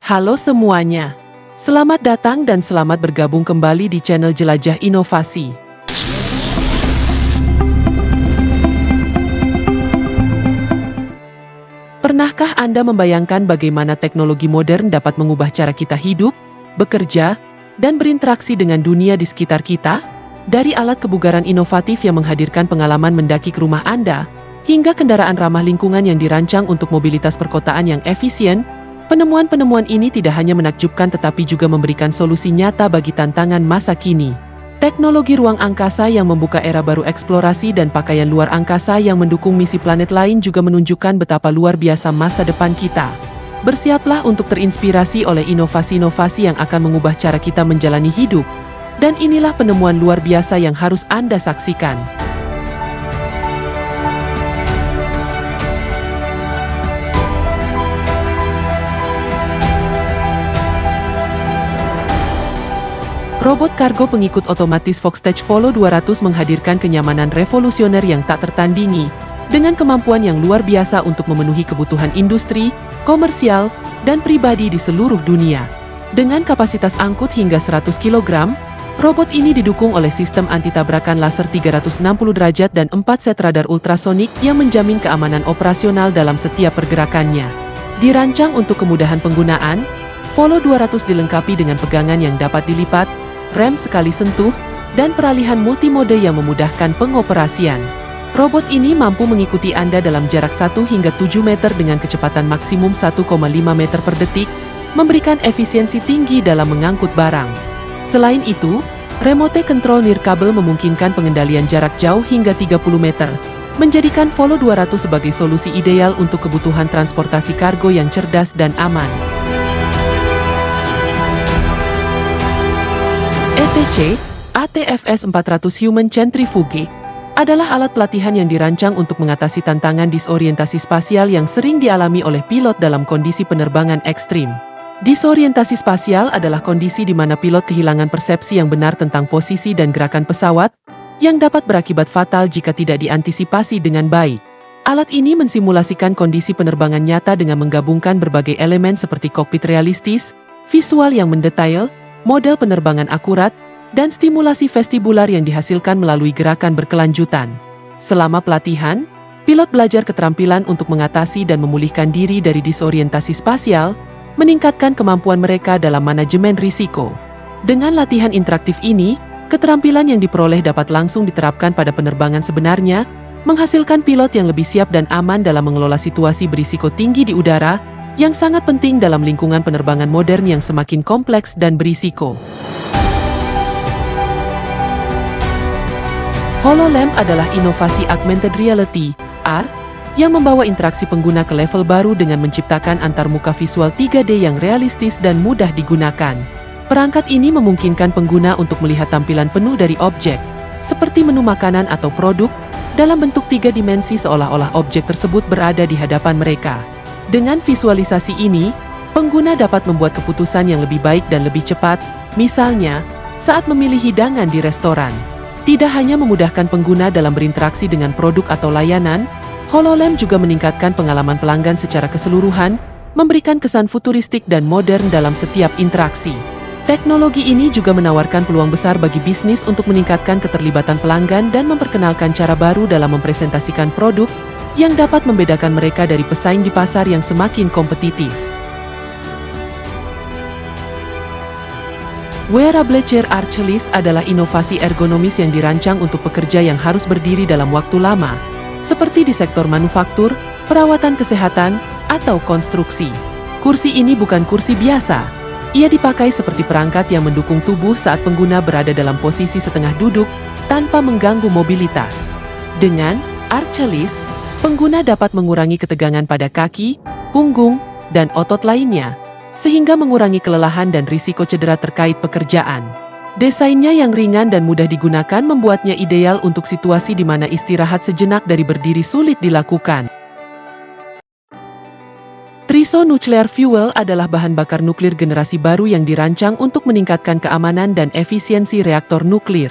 Halo semuanya. Selamat datang dan selamat bergabung kembali di channel Jelajah Inovasi. Pernahkah Anda membayangkan bagaimana teknologi modern dapat mengubah cara kita hidup, bekerja, dan berinteraksi dengan dunia di sekitar kita? Dari alat kebugaran inovatif yang menghadirkan pengalaman mendaki ke rumah Anda, hingga kendaraan ramah lingkungan yang dirancang untuk mobilitas perkotaan yang efisien, penemuan-penemuan ini tidak hanya menakjubkan tetapi juga memberikan solusi nyata bagi tantangan masa kini. Teknologi ruang angkasa yang membuka era baru eksplorasi dan pakaian luar angkasa yang mendukung misi planet lain juga menunjukkan betapa luar biasa masa depan kita. Bersiaplah untuk terinspirasi oleh inovasi-inovasi yang akan mengubah cara kita menjalani hidup. Dan inilah penemuan luar biasa yang harus Anda saksikan. Robot kargo pengikut otomatis Foxtech Volo 200 menghadirkan kenyamanan revolusioner yang tak tertandingi, dengan kemampuan yang luar biasa untuk memenuhi kebutuhan industri, komersial, dan pribadi di seluruh dunia. Dengan kapasitas angkut hingga 100 kg, robot ini didukung oleh sistem anti-tabrakan laser 360 derajat dan 4 set radar ultrasonik yang menjamin keamanan operasional dalam setiap pergerakannya. Dirancang untuk kemudahan penggunaan, Volo 200 dilengkapi dengan pegangan yang dapat dilipat, rem sekali sentuh, dan peralihan multimode yang memudahkan pengoperasian. Robot ini mampu mengikuti Anda dalam jarak 1 hingga 7 meter dengan kecepatan maksimum 1,5 meter per detik, memberikan efisiensi tinggi dalam mengangkut barang. Selain itu, remote control nirkabel memungkinkan pengendalian jarak jauh hingga 30 meter, menjadikan Volo 200 sebagai solusi ideal untuk kebutuhan transportasi kargo yang cerdas dan aman. ETC, ATFS 400 Human Centrifuge, adalah alat pelatihan yang dirancang untuk mengatasi tantangan disorientasi spasial yang sering dialami oleh pilot dalam kondisi penerbangan ekstrim. Disorientasi spasial adalah kondisi di mana pilot kehilangan persepsi yang benar tentang posisi dan gerakan pesawat, yang dapat berakibat fatal jika tidak diantisipasi dengan baik. Alat ini mensimulasikan kondisi penerbangan nyata dengan menggabungkan berbagai elemen seperti kokpit realistis, visual yang mendetail, model penerbangan akurat, dan stimulasi vestibular yang dihasilkan melalui gerakan berkelanjutan. Selama pelatihan, pilot belajar keterampilan untuk mengatasi dan memulihkan diri dari disorientasi spasial, meningkatkan kemampuan mereka dalam manajemen risiko. Dengan latihan interaktif ini, keterampilan yang diperoleh dapat langsung diterapkan pada penerbangan sebenarnya, menghasilkan pilot yang lebih siap dan aman dalam mengelola situasi berisiko tinggi di udara, yang sangat penting dalam lingkungan penerbangan modern yang semakin kompleks dan berisiko. HoloLens adalah inovasi augmented reality, AR, yang membawa interaksi pengguna ke level baru dengan menciptakan antarmuka visual 3D yang realistis dan mudah digunakan. Perangkat ini memungkinkan pengguna untuk melihat tampilan penuh dari objek, seperti menu makanan atau produk, dalam bentuk 3 dimensi seolah-olah objek tersebut berada di hadapan mereka. Dengan visualisasi ini, pengguna dapat membuat keputusan yang lebih baik dan lebih cepat, misalnya, saat memilih hidangan di restoran. Tidak hanya memudahkan pengguna dalam berinteraksi dengan produk atau layanan, HoloLens juga meningkatkan pengalaman pelanggan secara keseluruhan, memberikan kesan futuristik dan modern dalam setiap interaksi. Teknologi ini juga menawarkan peluang besar bagi bisnis untuk meningkatkan keterlibatan pelanggan dan memperkenalkan cara baru dalam mempresentasikan produk, yang dapat membedakan mereka dari pesaing di pasar yang semakin kompetitif. Wearable Chair Archelaus adalah inovasi ergonomis yang dirancang untuk pekerja yang harus berdiri dalam waktu lama, seperti di sektor manufaktur, perawatan kesehatan, atau konstruksi. Kursi ini bukan kursi biasa. Ia dipakai seperti perangkat yang mendukung tubuh saat pengguna berada dalam posisi setengah duduk, tanpa mengganggu mobilitas. Dengan Archelaus, pengguna dapat mengurangi ketegangan pada kaki, punggung, dan otot lainnya, sehingga mengurangi kelelahan dan risiko cedera terkait pekerjaan. Desainnya yang ringan dan mudah digunakan membuatnya ideal untuk situasi di mana istirahat sejenak dari berdiri sulit dilakukan. Triso Nuclear Fuel adalah bahan bakar nuklir generasi baru yang dirancang untuk meningkatkan keamanan dan efisiensi reaktor nuklir.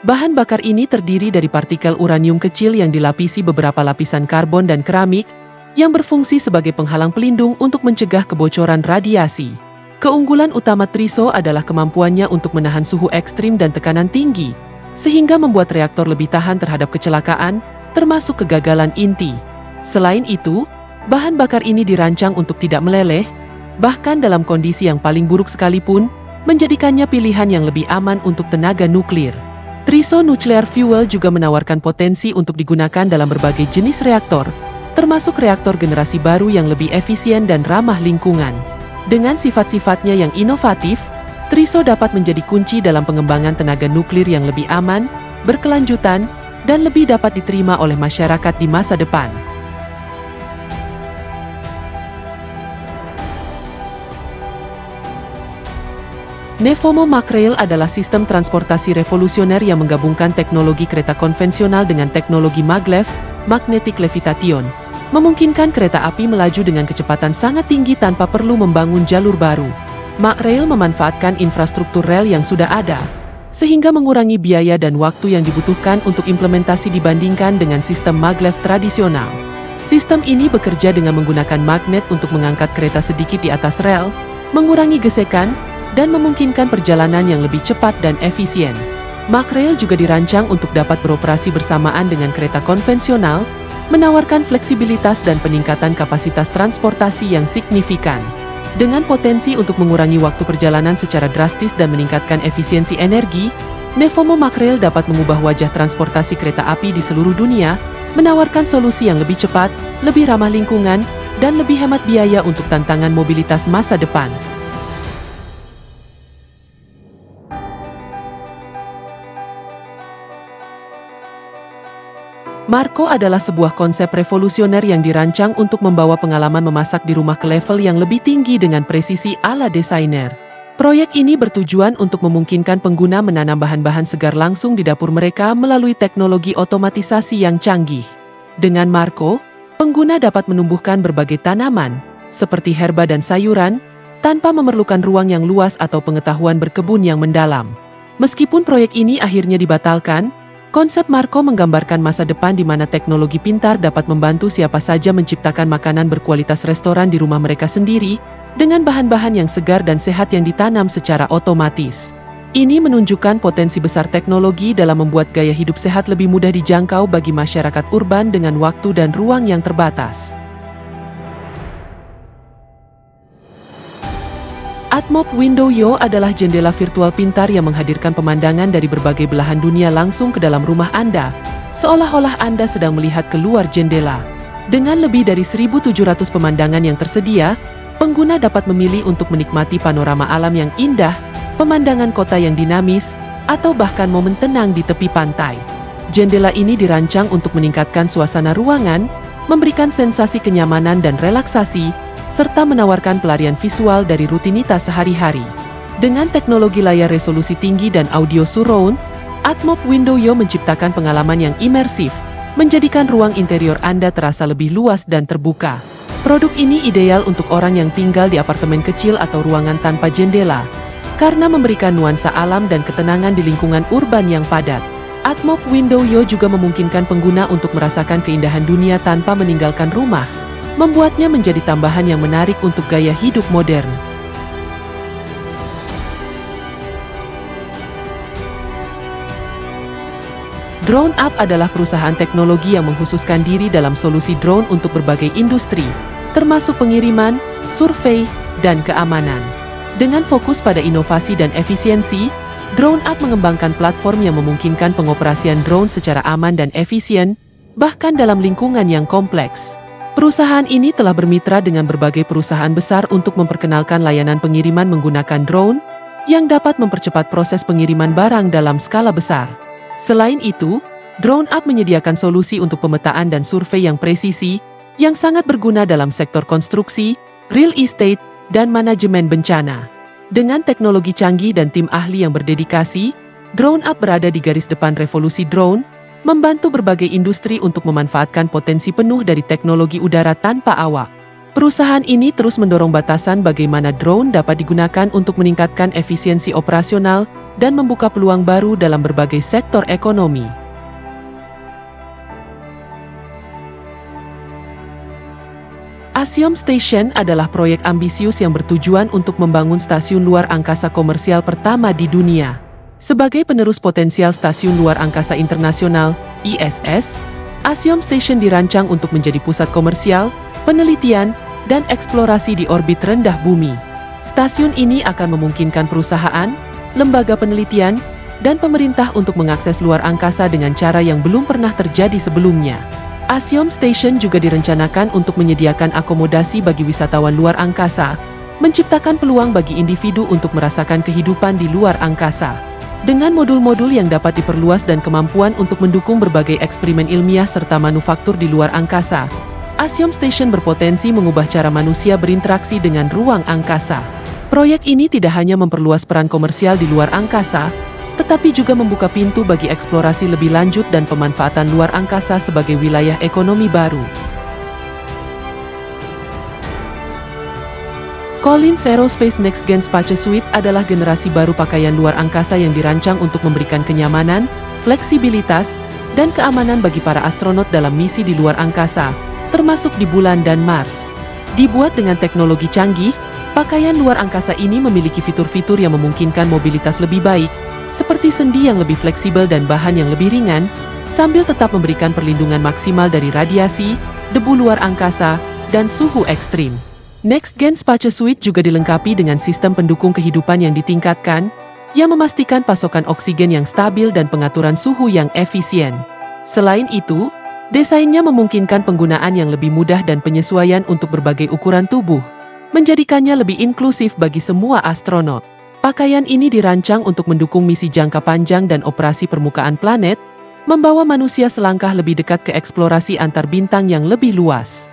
Bahan bakar ini terdiri dari partikel uranium kecil yang dilapisi beberapa lapisan karbon dan keramik, yang berfungsi sebagai penghalang pelindung untuk mencegah kebocoran radiasi. Keunggulan utama TRISO adalah kemampuannya untuk menahan suhu ekstrim dan tekanan tinggi, sehingga membuat reaktor lebih tahan terhadap kecelakaan, termasuk kegagalan inti. Selain itu, bahan bakar ini dirancang untuk tidak meleleh, bahkan dalam kondisi yang paling buruk sekalipun, menjadikannya pilihan yang lebih aman untuk tenaga nuklir. TRISO Nuclear Fuel juga menawarkan potensi untuk digunakan dalam berbagai jenis reaktor, termasuk reaktor generasi baru yang lebih efisien dan ramah lingkungan. Dengan sifat-sifatnya yang inovatif, TRISO dapat menjadi kunci dalam pengembangan tenaga nuklir yang lebih aman, berkelanjutan, dan lebih dapat diterima oleh masyarakat di masa depan. Nefomo Macrail adalah sistem transportasi revolusioner yang menggabungkan teknologi kereta konvensional dengan teknologi maglev, magnetic levitation, memungkinkan kereta api melaju dengan kecepatan sangat tinggi tanpa perlu membangun jalur baru. Macrail memanfaatkan infrastruktur rel yang sudah ada, sehingga mengurangi biaya dan waktu yang dibutuhkan untuk implementasi dibandingkan dengan sistem maglev tradisional. Sistem ini bekerja dengan menggunakan magnet untuk mengangkat kereta sedikit di atas rel, mengurangi gesekan, dan memungkinkan perjalanan yang lebih cepat dan efisien. Macrail juga dirancang untuk dapat beroperasi bersamaan dengan kereta konvensional, menawarkan fleksibilitas dan peningkatan kapasitas transportasi yang signifikan. Dengan potensi untuk mengurangi waktu perjalanan secara drastis dan meningkatkan efisiensi energi, Nefomo Macrail dapat mengubah wajah transportasi kereta api di seluruh dunia, menawarkan solusi yang lebih cepat, lebih ramah lingkungan, dan lebih hemat biaya untuk tantangan mobilitas masa depan. Marco adalah sebuah konsep revolusioner yang dirancang untuk membawa pengalaman memasak di rumah ke level yang lebih tinggi dengan presisi ala desainer. Proyek ini bertujuan untuk memungkinkan pengguna menanam bahan-bahan segar langsung di dapur mereka melalui teknologi otomatisasi yang canggih. Dengan Marco, pengguna dapat menumbuhkan berbagai tanaman, seperti herba dan sayuran, tanpa memerlukan ruang yang luas atau pengetahuan berkebun yang mendalam. Meskipun proyek ini akhirnya dibatalkan, konsep Marco menggambarkan masa depan di mana teknologi pintar dapat membantu siapa saja menciptakan makanan berkualitas restoran di rumah mereka sendiri, dengan bahan-bahan yang segar dan sehat yang ditanam secara otomatis. Ini menunjukkan potensi besar teknologi dalam membuat gaya hidup sehat lebih mudah dijangkau bagi masyarakat urban dengan waktu dan ruang yang terbatas. Atmop Window Yo adalah jendela virtual pintar yang menghadirkan pemandangan dari berbagai belahan dunia langsung ke dalam rumah Anda, seolah-olah Anda sedang melihat keluar jendela. Dengan lebih dari 1.700 pemandangan yang tersedia, pengguna dapat memilih untuk menikmati panorama alam yang indah, pemandangan kota yang dinamis, atau bahkan momen tenang di tepi pantai. Jendela ini dirancang untuk meningkatkan suasana ruangan, memberikan sensasi kenyamanan dan relaksasi, serta menawarkan pelarian visual dari rutinitas sehari-hari. Dengan teknologi layar resolusi tinggi dan audio surround, Atmop Window Yo menciptakan pengalaman yang imersif, menjadikan ruang interior Anda terasa lebih luas dan terbuka. Produk ini ideal untuk orang yang tinggal di apartemen kecil atau ruangan tanpa jendela, karena memberikan nuansa alam dan ketenangan di lingkungan urban yang padat. Atmop Window Yo juga memungkinkan pengguna untuk merasakan keindahan dunia tanpa meninggalkan rumah, membuatnya menjadi tambahan yang menarik untuk gaya hidup modern. Drone Up adalah perusahaan teknologi yang mengkhususkan diri dalam solusi drone untuk berbagai industri, termasuk pengiriman, survei, dan keamanan. Dengan fokus pada inovasi dan efisiensi, Drone Up mengembangkan platform yang memungkinkan pengoperasian drone secara aman dan efisien, bahkan dalam lingkungan yang kompleks. Perusahaan ini telah bermitra dengan berbagai perusahaan besar untuk memperkenalkan layanan pengiriman menggunakan drone, yang dapat mempercepat proses pengiriman barang dalam skala besar. Selain itu, Drone Up menyediakan solusi untuk pemetaan dan survei yang presisi, yang sangat berguna dalam sektor konstruksi, real estate, dan manajemen bencana. Dengan teknologi canggih dan tim ahli yang berdedikasi, Drone Up berada di garis depan revolusi drone, membantu berbagai industri untuk memanfaatkan potensi penuh dari teknologi udara tanpa awak. Perusahaan ini terus mendorong batasan bagaimana drone dapat digunakan untuk meningkatkan efisiensi operasional dan membuka peluang baru dalam berbagai sektor ekonomi. Axiom Station adalah proyek ambisius yang bertujuan untuk membangun stasiun luar angkasa komersial pertama di dunia. Sebagai penerus potensial Stasiun Luar Angkasa Internasional, ISS, Axiom Station dirancang untuk menjadi pusat komersial, penelitian, dan eksplorasi di orbit rendah bumi. Stasiun ini akan memungkinkan perusahaan, lembaga penelitian, dan pemerintah untuk mengakses luar angkasa dengan cara yang belum pernah terjadi sebelumnya. Axiom Station juga direncanakan untuk menyediakan akomodasi bagi wisatawan luar angkasa, menciptakan peluang bagi individu untuk merasakan kehidupan di luar angkasa. Dengan modul-modul yang dapat diperluas dan kemampuan untuk mendukung berbagai eksperimen ilmiah serta manufaktur di luar angkasa, Axiom Station berpotensi mengubah cara manusia berinteraksi dengan ruang angkasa. Proyek ini tidak hanya memperluas peran komersial di luar angkasa, tetapi juga membuka pintu bagi eksplorasi lebih lanjut dan pemanfaatan luar angkasa sebagai wilayah ekonomi baru. Collins Aerospace Next Gen Space Suite adalah generasi baru pakaian luar angkasa yang dirancang untuk memberikan kenyamanan, fleksibilitas, dan keamanan bagi para astronot dalam misi di luar angkasa, termasuk di bulan dan Mars. Dibuat dengan teknologi canggih, pakaian luar angkasa ini memiliki fitur-fitur yang memungkinkan mobilitas lebih baik, seperti sendi yang lebih fleksibel dan bahan yang lebih ringan, sambil tetap memberikan perlindungan maksimal dari radiasi, debu luar angkasa, dan suhu ekstrim. Next Gen Space Suite juga dilengkapi dengan sistem pendukung kehidupan yang ditingkatkan, yang memastikan pasokan oksigen yang stabil dan pengaturan suhu yang efisien. Selain itu, desainnya memungkinkan penggunaan yang lebih mudah dan penyesuaian untuk berbagai ukuran tubuh, menjadikannya lebih inklusif bagi semua astronot. Pakaian ini dirancang untuk mendukung misi jangka panjang dan operasi permukaan planet, membawa manusia selangkah lebih dekat ke eksplorasi antar bintang yang lebih luas.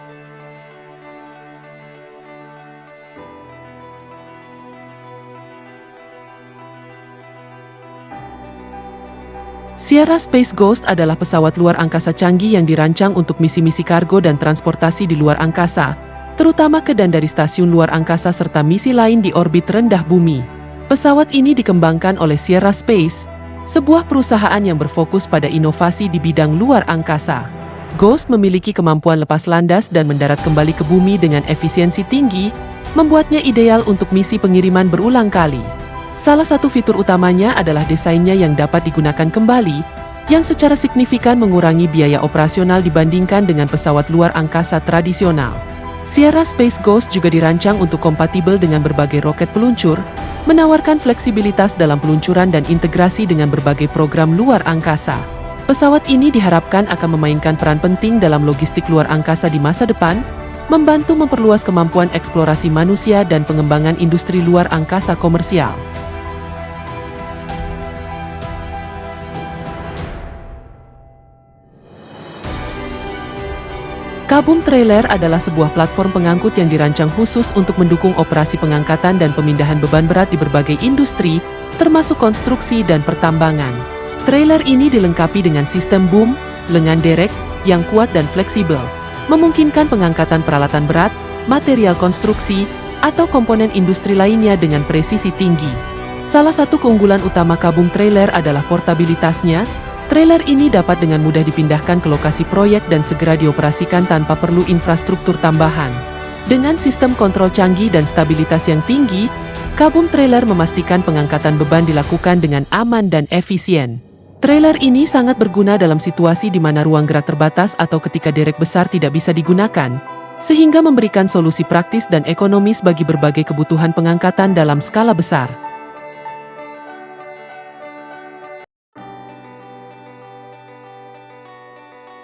Sierra Space Ghost adalah pesawat luar angkasa canggih yang dirancang untuk misi-misi kargo dan transportasi di luar angkasa, terutama ke dan dari stasiun luar angkasa serta misi lain di orbit rendah bumi. Pesawat ini dikembangkan oleh Sierra Space, sebuah perusahaan yang berfokus pada inovasi di bidang luar angkasa. Ghost memiliki kemampuan lepas landas dan mendarat kembali ke bumi dengan efisiensi tinggi, membuatnya ideal untuk misi pengiriman berulang kali. Salah satu fitur utamanya adalah desainnya yang dapat digunakan kembali, yang secara signifikan mengurangi biaya operasional dibandingkan dengan pesawat luar angkasa tradisional. Sierra Space Ghost juga dirancang untuk kompatibel dengan berbagai roket peluncur, menawarkan fleksibilitas dalam peluncuran dan integrasi dengan berbagai program luar angkasa. Pesawat ini diharapkan akan memainkan peran penting dalam logistik luar angkasa di masa depan, membantu memperluas kemampuan eksplorasi manusia dan pengembangan industri luar angkasa komersial. Kabum Trailer adalah sebuah platform pengangkut yang dirancang khusus untuk mendukung operasi pengangkatan dan pemindahan beban berat di berbagai industri, termasuk konstruksi dan pertambangan. Trailer ini dilengkapi dengan sistem boom, lengan derek, yang kuat dan fleksibel, memungkinkan pengangkatan peralatan berat, material konstruksi, atau komponen industri lainnya dengan presisi tinggi. Salah satu keunggulan utama Kabum Trailer adalah portabilitasnya. Trailer ini dapat dengan mudah dipindahkan ke lokasi proyek dan segera dioperasikan tanpa perlu infrastruktur tambahan. Dengan sistem kontrol canggih dan stabilitas yang tinggi, Kabum Trailer memastikan pengangkatan beban dilakukan dengan aman dan efisien. Trailer ini sangat berguna dalam situasi di mana ruang gerak terbatas atau ketika derek besar tidak bisa digunakan, sehingga memberikan solusi praktis dan ekonomis bagi berbagai kebutuhan pengangkatan dalam skala besar.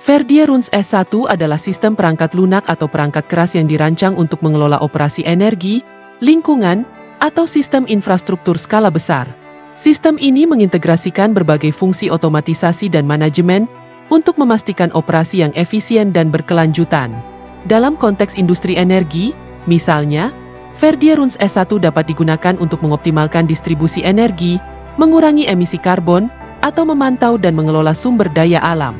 Verdier Runs S1 adalah sistem perangkat lunak atau perangkat keras yang dirancang untuk mengelola operasi energi, lingkungan, atau sistem infrastruktur skala besar. Sistem ini mengintegrasikan berbagai fungsi otomatisasi dan manajemen untuk memastikan operasi yang efisien dan berkelanjutan. Dalam konteks industri energi, misalnya, Verdier Runs S1 dapat digunakan untuk mengoptimalkan distribusi energi, mengurangi emisi karbon, atau memantau dan mengelola sumber daya alam.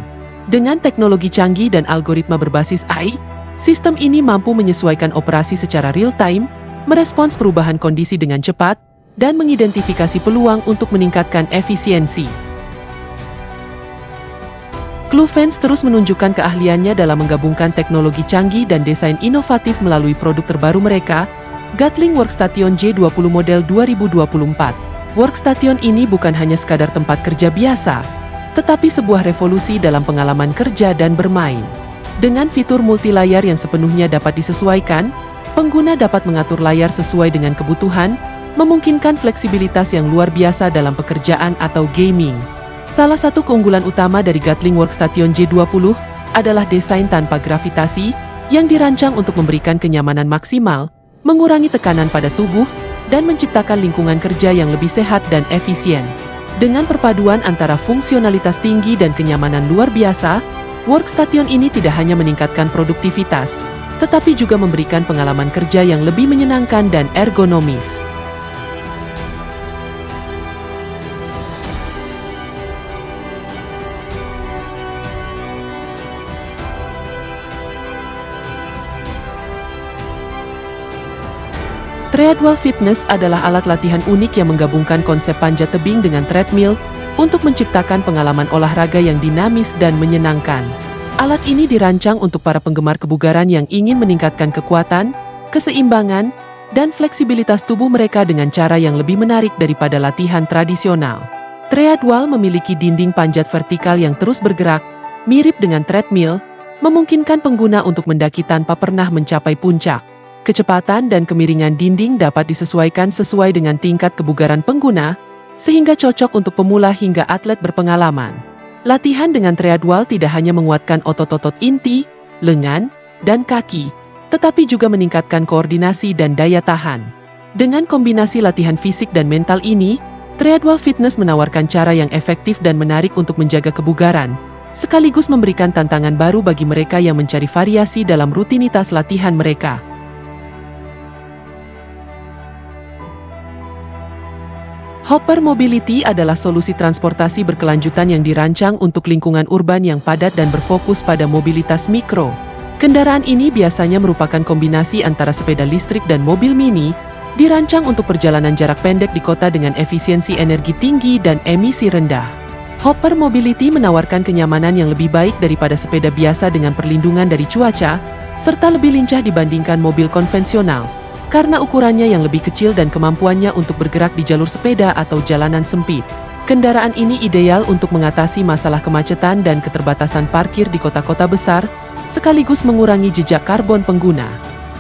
Dengan teknologi canggih dan algoritma berbasis AI, sistem ini mampu menyesuaikan operasi secara real-time, merespons perubahan kondisi dengan cepat, dan mengidentifikasi peluang untuk meningkatkan efisiensi. Cluevance terus menunjukkan keahliannya dalam menggabungkan teknologi canggih dan desain inovatif melalui produk terbaru mereka, Gatling Workstation J20 model 2024. Workstation ini bukan hanya sekadar tempat kerja biasa, tetapi sebuah revolusi dalam pengalaman kerja dan bermain. Dengan fitur multi-layar yang sepenuhnya dapat disesuaikan, pengguna dapat mengatur layar sesuai dengan kebutuhan, memungkinkan fleksibilitas yang luar biasa dalam pekerjaan atau gaming. Salah satu keunggulan utama dari Gatling Workstation J20 adalah desain tanpa gravitasi yang dirancang untuk memberikan kenyamanan maksimal, mengurangi tekanan pada tubuh, dan menciptakan lingkungan kerja yang lebih sehat dan efisien. Dengan perpaduan antara fungsionalitas tinggi dan kenyamanan luar biasa, workstation ini tidak hanya meningkatkan produktivitas, tetapi juga memberikan pengalaman kerja yang lebih menyenangkan dan ergonomis. Treadwell Fitness adalah alat latihan unik yang menggabungkan konsep panjat tebing dengan treadmill untuk menciptakan pengalaman olahraga yang dinamis dan menyenangkan. Alat ini dirancang untuk para penggemar kebugaran yang ingin meningkatkan kekuatan, keseimbangan, dan fleksibilitas tubuh mereka dengan cara yang lebih menarik daripada latihan tradisional. Treadwell memiliki dinding panjat vertikal yang terus bergerak, mirip dengan treadmill, memungkinkan pengguna untuk mendaki tanpa pernah mencapai puncak. Kecepatan dan kemiringan dinding dapat disesuaikan sesuai dengan tingkat kebugaran pengguna, sehingga cocok untuk pemula hingga atlet berpengalaman. Latihan dengan treadwell tidak hanya menguatkan otot-otot inti, lengan, dan kaki, tetapi juga meningkatkan koordinasi dan daya tahan. Dengan kombinasi latihan fisik dan mental ini, Treadwell Fitness menawarkan cara yang efektif dan menarik untuk menjaga kebugaran, sekaligus memberikan tantangan baru bagi mereka yang mencari variasi dalam rutinitas latihan mereka. Hopper Mobility adalah solusi transportasi berkelanjutan yang dirancang untuk lingkungan urban yang padat dan berfokus pada mobilitas mikro. Kendaraan ini biasanya merupakan kombinasi antara sepeda listrik dan mobil mini, dirancang untuk perjalanan jarak pendek di kota dengan efisiensi energi tinggi dan emisi rendah. Hopper Mobility menawarkan kenyamanan yang lebih baik daripada sepeda biasa dengan perlindungan dari cuaca, serta lebih lincah dibandingkan mobil konvensional, karena ukurannya yang lebih kecil dan kemampuannya untuk bergerak di jalur sepeda atau jalanan sempit. Kendaraan ini ideal untuk mengatasi masalah kemacetan dan keterbatasan parkir di kota-kota besar, sekaligus mengurangi jejak karbon pengguna.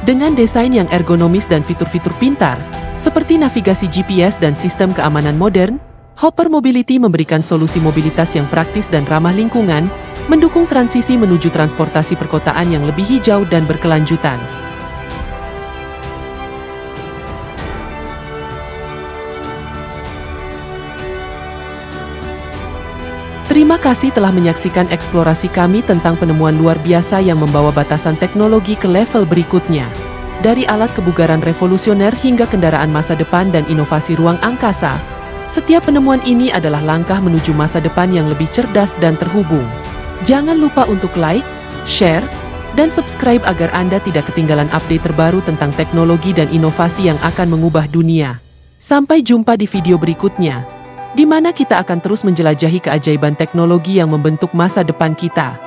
Dengan desain yang ergonomis dan fitur-fitur pintar, seperti navigasi GPS dan sistem keamanan modern, Hopper Mobility memberikan solusi mobilitas yang praktis dan ramah lingkungan, mendukung transisi menuju transportasi perkotaan yang lebih hijau dan berkelanjutan. Terima kasih telah menyaksikan eksplorasi kami tentang penemuan luar biasa yang membawa batasan teknologi ke level berikutnya. Dari alat kebugaran revolusioner hingga kendaraan masa depan dan inovasi ruang angkasa, setiap penemuan ini adalah langkah menuju masa depan yang lebih cerdas dan terhubung. Jangan lupa untuk like, share, dan subscribe agar Anda tidak ketinggalan update terbaru tentang teknologi dan inovasi yang akan mengubah dunia. Sampai jumpa di video berikutnya, di mana kita akan terus menjelajahi keajaiban teknologi yang membentuk masa depan kita.